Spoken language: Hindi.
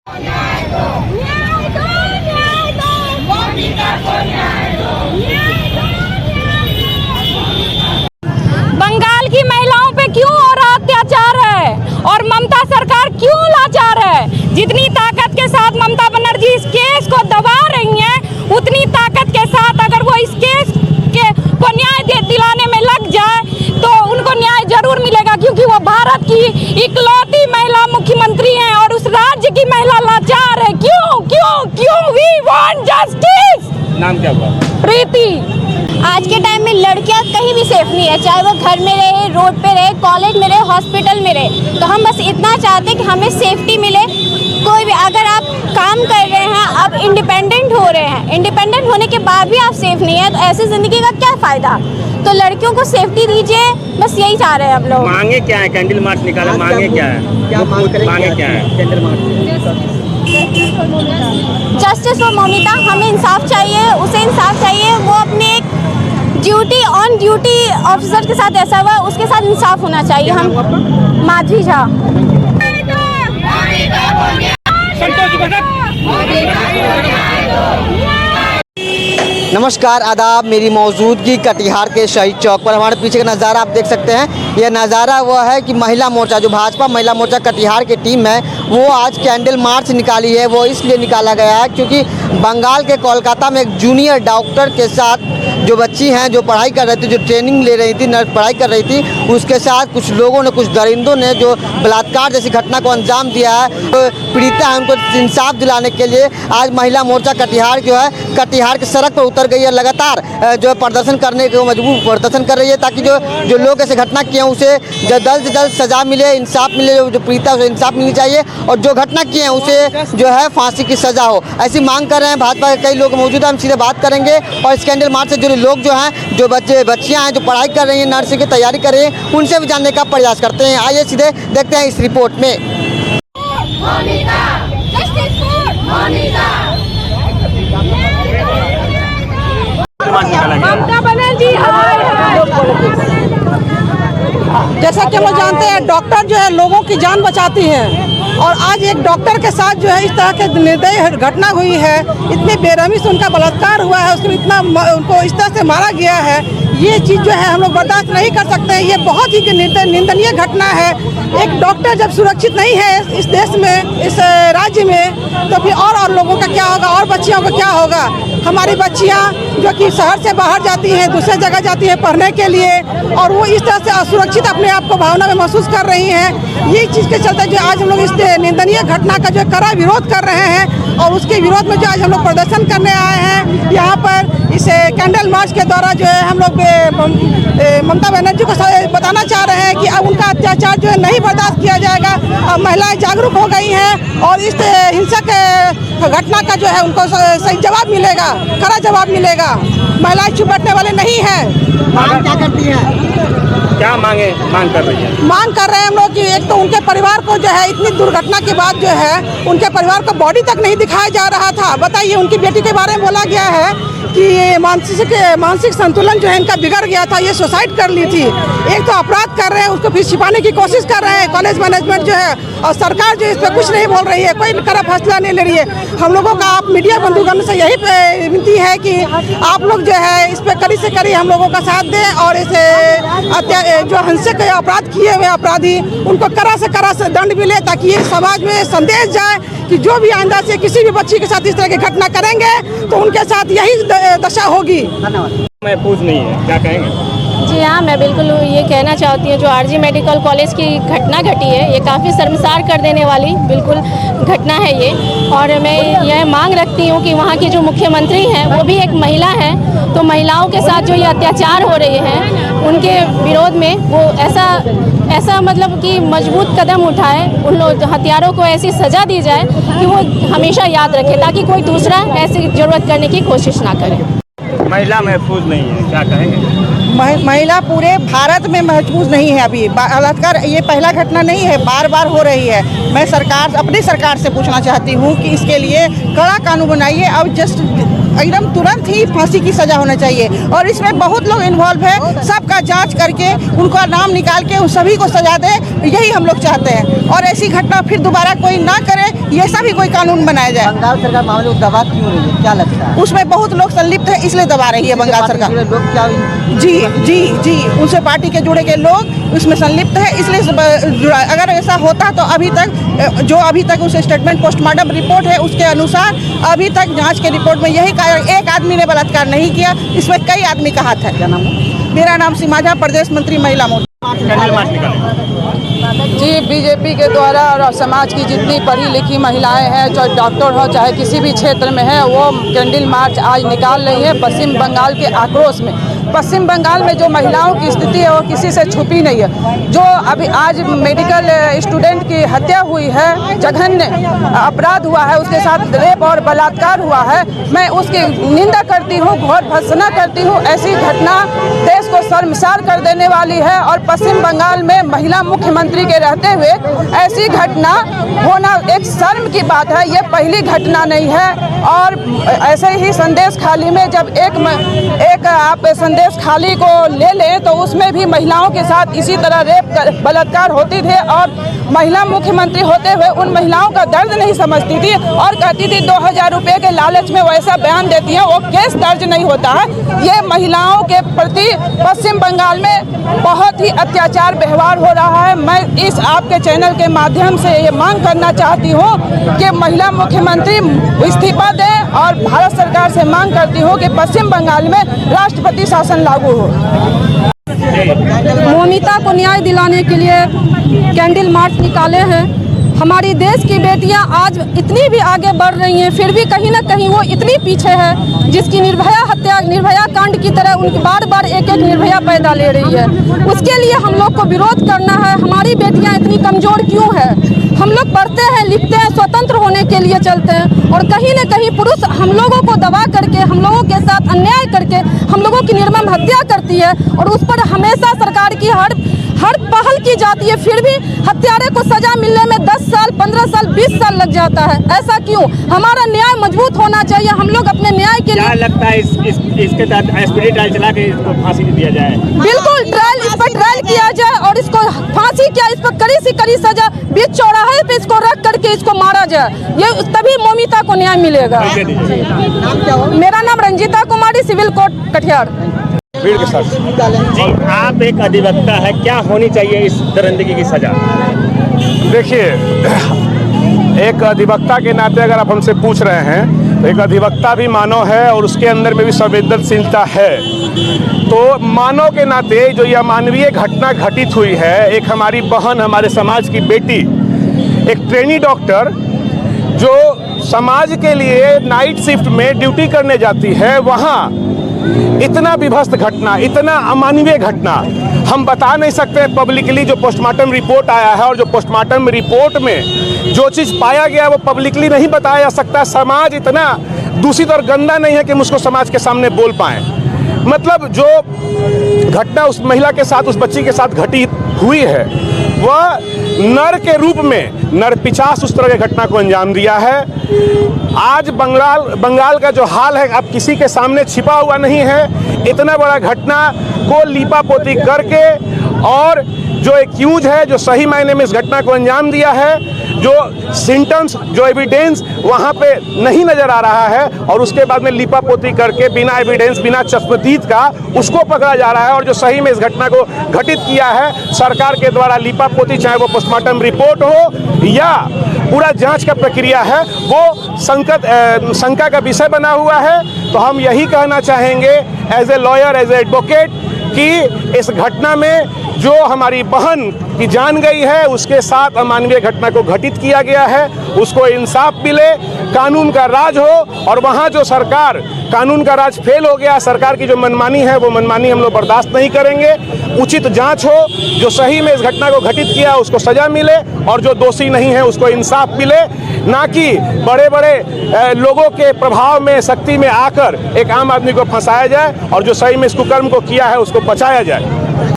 बंगाल की महिलाओं पे क्यों हो रहा अत्याचार है और ममता सरकार क्यों लाचार है? जितनी ताकत के साथ ममता बनर्जी इस केस को दबा रही हैं, उतनी ताकत के साथ अगर वो इस केस को न्याय दिलाने में लग जाए तो उनको न्याय जरूर मिलेगा, क्योंकि वो भारत की इकलौती महिला मुख्यमंत्री हैं और उस राज्य की महिला लाचार है। क्यों क्यों क्यों? We want justice. नाम क्या हुआ? प्रीति। आज के टाइम में लड़कियां कहीं भी सेफ नहीं है, चाहे वो घर में रहे, रोड पे रहे, कॉलेज में रहे, हॉस्पिटल में रहे। तो हम बस इतना चाहते हैं कि हमें सेफ्टी मिले। कोई भी अगर आप काम कर रहे हैं, आप इंडिपेंडेंट हो रहे हैं, इंडिपेंडेंट होने के बाद भी आप सेफ नहीं है, तो ऐसी ज़िंदगी का क्या फ़ायदा? तो लड़कियों को सेफ्टी दीजिए, बस यही चाह रहे हैं हम लोग। मांगे क्या है? कैंडल मार्च निकाला, मांगे क्या है? क्या मांगे क्या है? Candle march justice for Moumita. हमें इंसाफ चाहिए, उसे इंसाफ चाहिए। वो अपने एक ड्यूटी ऑन ड्यूटी ऑफिसर के साथ ऐसा हुआ, उसके साथ इंसाफ होना चाहिए। हम माधवी झा। नमस्कार, आदाब। मेरी मौजूदगी कटिहार के शहीद चौक पर। हमारे पीछे का नज़ारा आप देख सकते हैं। यह नज़ारा वह है कि महिला मोर्चा, जो भाजपा महिला मोर्चा कटिहार की टीम है, वो आज कैंडल मार्च निकाली है। वो इसलिए निकाला गया है क्योंकि बंगाल के कोलकाता में एक जूनियर डॉक्टर के साथ जो बच्ची हैं, जो पढ़ाई कर रही थी, जो ट्रेनिंग ले रही थी, नर्स पढ़ाई कर रही थी, उसके साथ कुछ लोगों ने, कुछ दरिंदों ने जो बलात्कार जैसी घटना को अंजाम दिया है। तो पीड़िता है, उनको इंसाफ दिलाने के लिए आज महिला मोर्चा कटिहार जो है, कटिहार की सड़क पर उतर गई है। लगातार जो प्रदर्शन करने को मजबूर प्रदर्शन कर रही है, ताकि जो लोग ऐसे घटना किए हैं उसे जल्द से जल्द सजा मिले, इंसाफ मिले। जो पीड़िता है उसे इंसाफ मिलनी चाहिए और जो घटना किए हैं उसे जो है फांसी की सजा हो, ऐसी मांग कर रहे हैं। भाजपा के कई लोग मौजूद हैं, हम सीधे बात करेंगे और इस कैंडल मार्च से जुड़े लोग जो हैं, जो बच्चियां हैं, जो पढ़ाई कर रही हैं, नर्सिंग की तैयारी कर रही हैं, उनसे भी जानने का प्रयास करते हैं। आइए सीधे देखते हैं इस रिपोर्ट में। ममता बनर्जी जैसा कि हम लोग जानते हैं, डॉक्टर जो है लोगों की जान बचाती हैं और आज एक डॉक्टर के साथ जो है इस तरह के निर्दयी घटना हुई है, इतनी बेरहमी से उनका बलात्कार हुआ है, उसको इतना उनको इस तरह से मारा गया है। ये चीज़ जो है हम लोग बर्दाश्त नहीं कर सकते। ये बहुत ही निंदनीय घटना है। एक डॉक्टर जब सुरक्षित नहीं है इस देश में, इस राज्य में, तो फिर और लोगों का क्या होगा, और बच्चियों का क्या होगा? हमारी बच्चियां जो कि शहर से बाहर जाती हैं, दूसरे जगह जाती हैं पढ़ने के लिए, और वो इस तरह से असुरक्षित अपने आप को भावना में महसूस कर रही हैं। ये चीज़ के चलते जो आज हम लोग इस निंदनीय घटना का जो कड़ा विरोध कर रहे हैं और उसके विरोध में जो आज हम लोग प्रदर्शन करने आए हैं यहाँ पर, इस कैंडल मार्च के द्वारा जो है हम लोग ममता बनर्जी को बताना चाह रहे हैं कि अब उनका अत्याचार जो है नहीं बर्दाश्त किया जाएगा। अब महिलाएं जागरूक हो गई हैं और इस हिंसक घटना का जो है उनको सही जवाब मिलेगा, कड़ा जवाब मिलेगा। महिलाएं चुप बैठने वाले नहीं हैं। मांग क्या करती हैं? क्या मांग कर रही है? मांग कर रहे हैं हम लोग कि एक तो उनके परिवार को जो है इतनी दुर्घटना के बाद जो है उनके परिवार को बॉडी तक नहीं दिखाया जा रहा था। बताइए, उनकी बेटी के बारे में बोला गया है कि मानसिक संतुलन जो है इनका बिगड़ गया था, ये सुसाइड कर ली थी। एक तो अपराध कर रहे हैं, उसको फिर छिपाने की कोशिश कर रहे हैं कॉलेज मैनेजमेंट जो है, और सरकार जो इस पर कुछ नहीं बोल रही है, कोई कड़ा फैसला नहीं ले रही है। हम लोगों का आप मीडिया बंधुगण से यही विनती है कि आप लोग जो है इस पर कड़ी से कड़ी हम लोगों का साथ दें और इसे जो हिंसक अपराध किए हुए अपराधी उनको कड़ा से दंड मिले, ताकि ये समाज में संदेश जाए कि जो भी आइंदा से किसी भी बच्ची के साथ इस तरह की घटना करेंगे तो उनके साथ यही दशा होगी। महफूज नहीं है, क्या कहेंगे? जी हाँ, मैं बिल्कुल ये कहना चाहती हूँ, जो आरजी मेडिकल कॉलेज की घटना घटी है, ये काफ़ी शर्मसार कर देने वाली बिल्कुल घटना है ये। और मैं यह मांग रखती हूँ कि वहाँ की जो मुख्यमंत्री हैं वो भी एक महिला है, तो महिलाओं के साथ जो ये अत्याचार हो रहे हैं उनके विरोध में वो ऐसा मतलब कि मजबूत कदम उठाए, उन लोग हत्यारों को ऐसी सज़ा दी जाए कि वो हमेशा याद रखे, ताकि कोई दूसरा ऐसी ज़रूरत करने की कोशिश ना करे। महिला महफूज नहीं है, क्या कहेंगे? महिला पूरे भारत में महफूज नहीं है। अभी बलात्कार ये पहला घटना नहीं है, बार बार हो रही है। मैं अपनी सरकार से पूछना चाहती हूँ कि इसके लिए कड़ा कानून बनाइए और जस्ट एकदम तुरंत ही फांसी की सज़ा होना चाहिए। और इसमें बहुत लोग इन्वॉल्व है, सबका जांच करके उनका नाम निकाल के उन सभी को सजा दे, यही हम लोग चाहते हैं। और ऐसी घटना फिर दोबारा कोई ना करे, ये सभी कोई कानून बनाया जाए। बंगाल सरकार मामले को दबा क्यों रही है, क्या लगता है? उसमें बहुत लोग संलिप्त है, इसलिए दबा रही है बंगाल सरकार। लोग क्या जी जी जी, उनसे पार्टी के जुड़े के लोग उसमें संलिप्त है, इसलिए अगर ऐसा होता तो अभी तक उस स्टेटमेंट पोस्टमार्टम रिपोर्ट है उसके अनुसार अभी तक जांच के रिपोर्ट में यही कहा, एक आदमी ने बलात्कार नहीं किया, इसमें कई आदमी का हाथ है। क्या नाम है? मेरा नाम सीमाझा, प्रदेश मंत्री महिला मोर्चा। कैंडल मार्च निकाले जी, बीजेपी के द्वारा और समाज की जितनी पढ़ी लिखी महिलाएं हैं, चाहे डॉक्टर हो चाहे किसी भी क्षेत्र में है, वो कैंडल मार्च आज निकाल रही है पश्चिम बंगाल के आक्रोश में। पश्चिम बंगाल में जो महिलाओं की स्थिति है वो किसी से छुपी नहीं है। जो अभी आज मेडिकल स्टूडेंट की हत्या हुई है, जघन्य अपराध हुआ है, उसके साथ रेप और बलात्कार हुआ है, मैं उसकी निंदा करती हूँ, घोर भर्त्सना करती हूँ। ऐसी घटना देश को शर्मसार कर देने वाली है और पश्चिम बंगाल में महिला मुख्यमंत्री के रहते हुए ऐसी घटना होना एक शर्म की बात है। ये पहली घटना नहीं है। और ऐसे ही संदेश खाली में जब एक आप संदेश खाली को ले लें तो उसमें भी महिलाओं के साथ इसी तरह रेप बलात्कार होती थी और महिला मुख्यमंत्री होते हुए उन महिलाओं का दर्द नहीं समझती थी और कहती थी 2000 रुपये के लालच में वैसा बयान देती है, वो केस दर्ज नहीं होता है। ये महिलाओं के प्रति पश्चिम बंगाल में बहुत ही अत्याचार व्यवहार हो रहा है। मैं इस आपके चैनल के माध्यम से ये मांग करना चाहती हूँ कि महिला मुख्यमंत्री इस्तीफा दें और भारत सरकार से मांग करती हूँ कि पश्चिम बंगाल में राष्ट्रपति शासन लागू हो। मोमिता को न्याय दिलाने के लिए कैंडल मार्च निकाले हैं। हमारी देश की बेटियां आज इतनी भी आगे बढ़ रही हैं, फिर भी कहीं ना कहीं वो इतनी पीछे है, जिसकी निर्भया कांड की तरह उनकी बार बार एक निर्भया पैदा ले रही है। उसके लिए हम लोग को विरोध करना है। हमारी बेटियां इतनी कमज़ोर क्यों है? हम लोग पढ़ते हैं, लिखते हैं, स्वतंत्र होने के लिए चलते हैं और कहीं न कहीं पुरुष हम लोगों को दबा करके, हम लोगों के साथ अन्याय करके हम लोगों की निर्मम हत्या करती है और उस पर हमेशा सरकार की हर पहल की जाती है, फिर भी हत्यारे को सजा मिलने में 10 साल, 15 साल, 20 साल लग जाता है। ऐसा क्यों? हमारा न्याय मजबूत होना चाहिए। हम लोग अपने न्याय के लिए, क्या लगता है इसके तहत एसपीडी ट्रायल चला के इसको फांसी दिया जाए? बिल्कुल इस पर ट्रायल किया जाए और इसको फांसी क्या, इस पर कड़ी से कड़ी सजा, बीच चौराहे पे इसको रख करके इसको मारा जाए, ये तभी मोमिता को न्याय मिलेगा। मेरा नाम रंजीता कुमारी, सिविल कोर्ट कटिहार। भीड़ के साथ जी, आप एक अधिवक्ता है, क्या होनी चाहिए इस दरिंदगी की सजा? देखिए, एक अधिवक्ता के नाते अगर आप हमसे पूछ रहे हैं तो एक अधिवक्ता भी मानव है और उसके अंदर में भी संवेदनशीलता है। तो मानव के नाते जो यह मानवीय घटना घटित हुई है, एक हमारी बहन, हमारे समाज की बेटी, एक ट्रेनी डॉक्टर जो समाज के लिए नाइट शिफ्ट में ड्यूटी करने जाती है, वहाँ इतना विभत्स घटना, इतना अमानवीय घटना हम बता नहीं सकते पब्लिकली। जो पोस्टमार्टम रिपोर्ट आया है और जो पोस्टमार्टम रिपोर्ट में जो चीज़ पाया गया वो पब्लिकली नहीं बताया जा सकता। समाज इतना दूषित और गंदा नहीं है कि हम उसको समाज के सामने बोल पाएँ। मतलब जो घटना उस महिला के साथ, उस बच्ची के साथ घटित हुई है, वह नर के रूप में नरपिशाच उस तरह की घटना को अंजाम दिया है। आज बंगाल का जो हाल है अब किसी के सामने छिपा हुआ नहीं है। इतना बड़ा घटना को लीपापोती करके और जो एक्यूज है, जो सही मायने में इस घटना को अंजाम दिया है, जो सिम्टम्स, जो एविडेंस वहाँ पे नहीं नज़र आ रहा है और उसके बाद में लीपापोती करके बिना एविडेंस, बिना चश्मदीद का उसको पकड़ा जा रहा है। और जो सही में इस घटना को घटित किया है सरकार के द्वारा लीपापोती, चाहे वो पोस्टमार्टम रिपोर्ट हो या पूरा जांच का प्रक्रिया है, वो शंका का विषय बना हुआ है। तो हम यही कहना चाहेंगे as a lawyer, as a advocate, कि इस घटना में जो हमारी बहन की जान गई है, उसके साथ अमानवीय घटना को घटित किया गया है, उसको इंसाफ मिले, कानून का राज हो। और वहाँ जो सरकार, कानून का राज फेल हो गया, सरकार की जो मनमानी है वो मनमानी हम लोग बर्दाश्त नहीं करेंगे। उचित जांच हो, जो सही में इस घटना को घटित किया उसको सजा मिले और जो दोषी नहीं है उसको इंसाफ मिले। ना कि बड़े बड़े लोगों के प्रभाव में, शक्ति में आकर एक आम आदमी को फंसाया जाए और जो सही में इस कुकर्म को किया है उसको बचाया जाए।